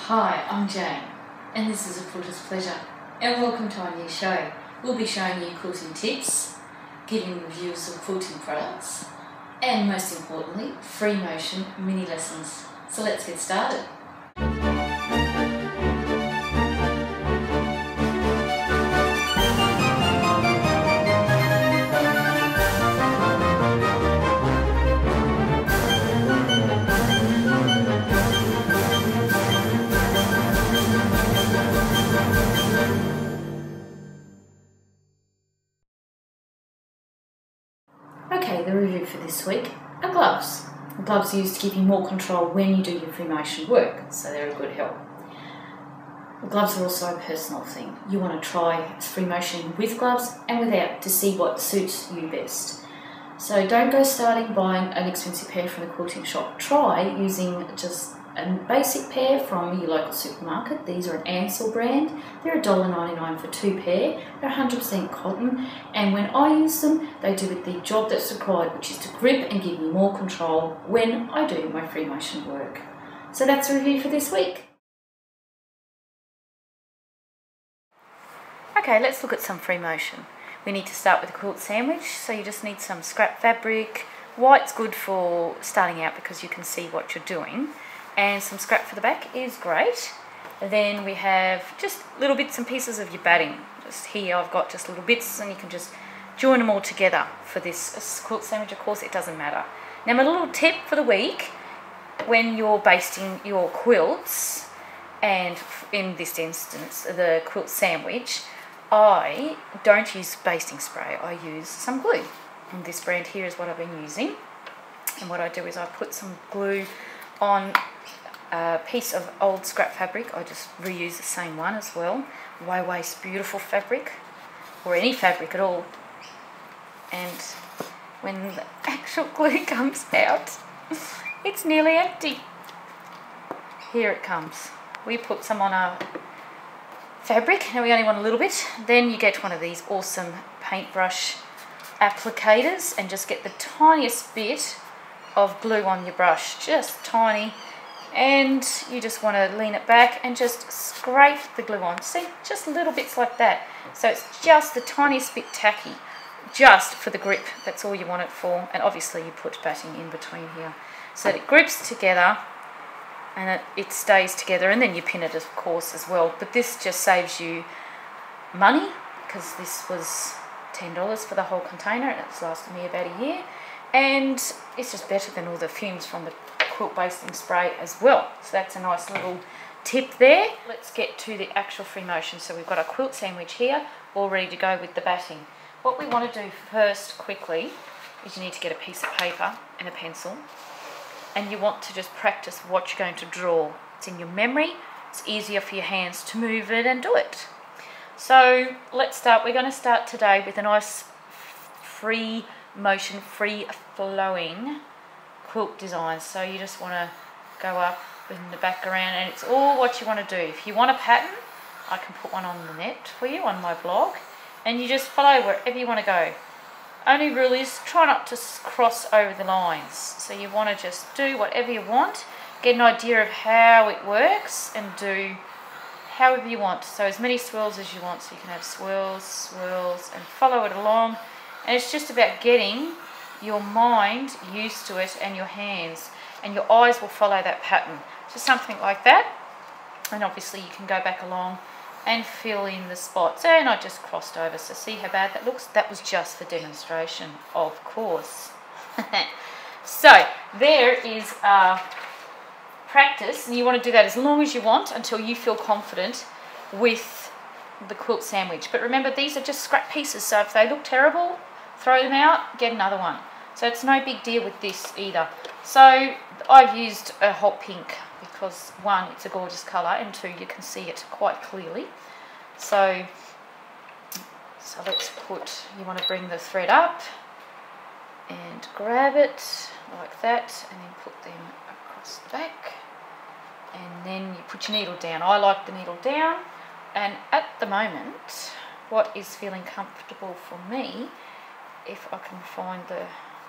Hi, I'm Jane, and this is a Quilters Pleasure, and welcome to our new show. We'll be showing you quilting tips, giving reviews of quilting products, and most importantly, free motion mini lessons. So let's get started. Okay, the review for this week are gloves. Gloves are used to give you more control when you do your free motion work, so they're a good help. Gloves are also a personal thing. You want to try free motion with gloves and without to see what suits you best. So don't go starting buying an expensive pair from the quilting shop. Try using just a basic pair from your local supermarket. These are an Ansell brand. They're $1.99 for 2 pair. They're 100% cotton, and when I use them, they do the job that's required, which is to grip and give me more control when I do my free motion work. So that's the review for this week. Okay, let's look at some free motion. We need to start with a quilt sandwich, so you just need some scrap fabric. White's good for starting out because you can see what you're doing, and some scrap for the back is great. Then we have just little bits and pieces of your batting. Just here I've got just little bits, and you can just join them all together for this quilt sandwich. Of course, it doesn't matter. Now, my little tip for the week, when you're basting your quilts, and in this instance the quilt sandwich, I don't use basting spray, I use some glue. And this brand here is what I've been using. And what I do is I put some glue on a piece of old scrap fabric. I just reuse the same one as well. Why waste beautiful fabric, or any fabric at all? And when the actual glue comes out, it's nearly empty. Here it comes. We put some on our fabric, and we only want a little bit. Then you get one of these awesome paintbrush applicators and just get the tiniest bit of glue on your brush, just tiny, and you just want to lean it back and just scrape the glue on. See, just little bits like that. So it's just the tiniest bit tacky, just for the grip. That's all you want it for. And obviously you put batting in between here so that it grips together and it stays together, and then you pin it, of course, as well. But this just saves you money, because this was $10 for the whole container, and it's lasted me about a year. And it's just better than all the fumes from the quilt basting spray as well. So that's a nice little tip there. Let's get to the actual free motion. So we've got our quilt sandwich here, all ready to go with the batting. What we want to do first, quickly, is you need to get a piece of paper and a pencil. And you want to just practice what you're going to draw. It's in your memory. It's easier for your hands to move it and do it. So let's start. We're going to start today with a nice free motion, free flowing quilt design. So you just want to go up in the background, and it's all what you want to do. If you want a pattern, I can put one on the net for you on my blog, and you just follow wherever you want to go. Only rule is try not to cross over the lines. So you want to just do whatever you want, get an idea of how it works, and do however you want. So as many swirls as you want. So you can have swirls, swirls, and follow it along. And it's just about getting your mind used to it, and your hands, and your eyes will follow that pattern. Just something like that. And obviously you can go back along and fill in the spots. And I just crossed over, so see how bad that looks? That was just for demonstration, of course. So there is practice, and you want to do that as long as you want until you feel confident with the quilt sandwich. But remember, these are just scrap pieces, so if they look terrible, throw them out, get another one. So it's no big deal with this either. So I've used a hot pink because, one, it's a gorgeous colour, and two, you can see it quite clearly. So let's put, you want to bring the thread up and grab it like that, and then put them across the back, and then you put your needle down. I like the needle down, and at the moment what is feeling comfortable for me, if I can find the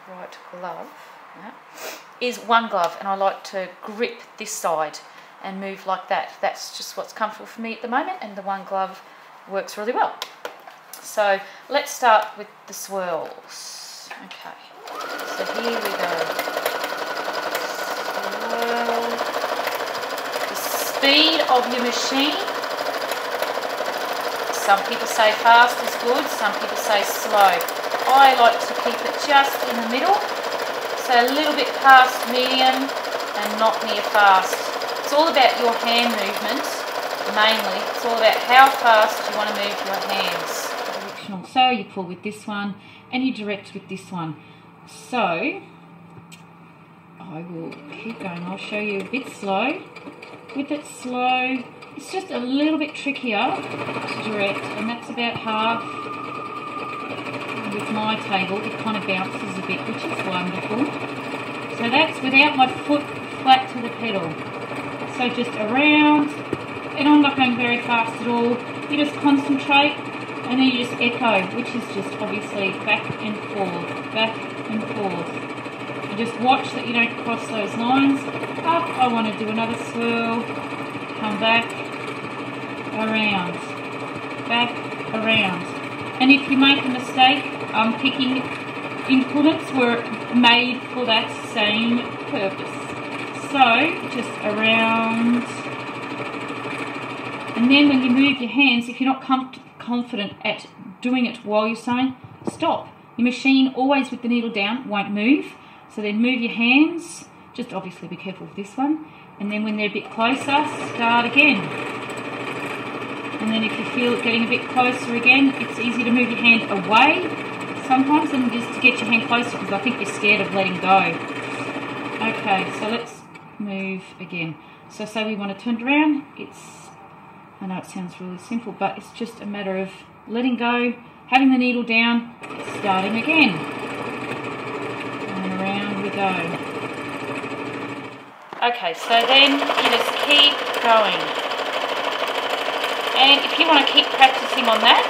right glove, is one glove, and I like to grip this side and move like that. That's just what's comfortable for me at the moment, and the one glove works really well. So let's start with the swirls. Okay, so here we go. Swirl. The speed of your machine. Some people say fast is good, some people say slow. I like to keep it just in the middle, so a little bit past medium and not near fast. It's all about your hand movement, mainly. It's all about how fast you want to move your hands. So you pull with this one and you direct with this one. So I will keep going. I'll show you a bit slow. With it slow, it's just a little bit trickier to direct, and that's about half. With my table, it kind of bounces a bit, which is wonderful. So that's without my foot flat to the pedal. So just around, and I'm not going very fast at all. You just concentrate, and then you just echo, which is just obviously back and forth, back and forth. And just watch that you don't cross those lines. Up, I want to do another swirl, come back, around, back, around. And if you make a mistake, picking implements were made for that same purpose. So, just around. And then when you move your hands, if you're not confident at doing it while you're sewing, stop. Your machine, always with the needle down, won't move. So then move your hands, just obviously be careful with this one. And then when they're a bit closer, start again. And then if you feel it getting a bit closer again, it's easy to move your hand away sometimes and just to get your hand closer, because I think you're scared of letting go. Okay, so let's move again. So say we want to turn it around, I know it sounds really simple, but it's just a matter of letting go, having the needle down, starting again. And around we go. Okay, so then you just keep going. And if you want to keep practicing on that,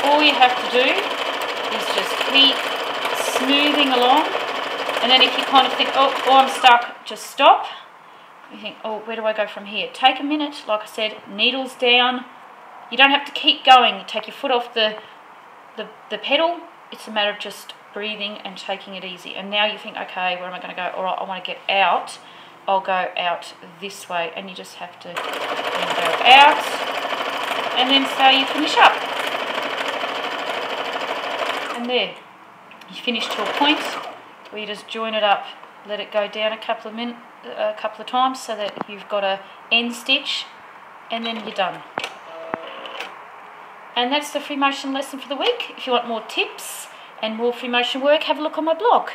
all you have to do is just keep smoothing along. And then if you kind of think, oh, I'm stuck, just stop. You think, oh, where do I go from here? Take a minute, like I said, needles down. You don't have to keep going. You take your foot off the pedal. It's a matter of just breathing and taking it easy. And now you think, okay, where am I going to go? All right, I want to get out. I'll go out this way. And you just have to go out. And then so you finish up. And there. You finish to a point where you just join it up. Let it go down a couple of times so that you've got a end stitch, and then you're done. And that's the free motion lesson for the week. If you want more tips and more free motion work, have a look on my blog.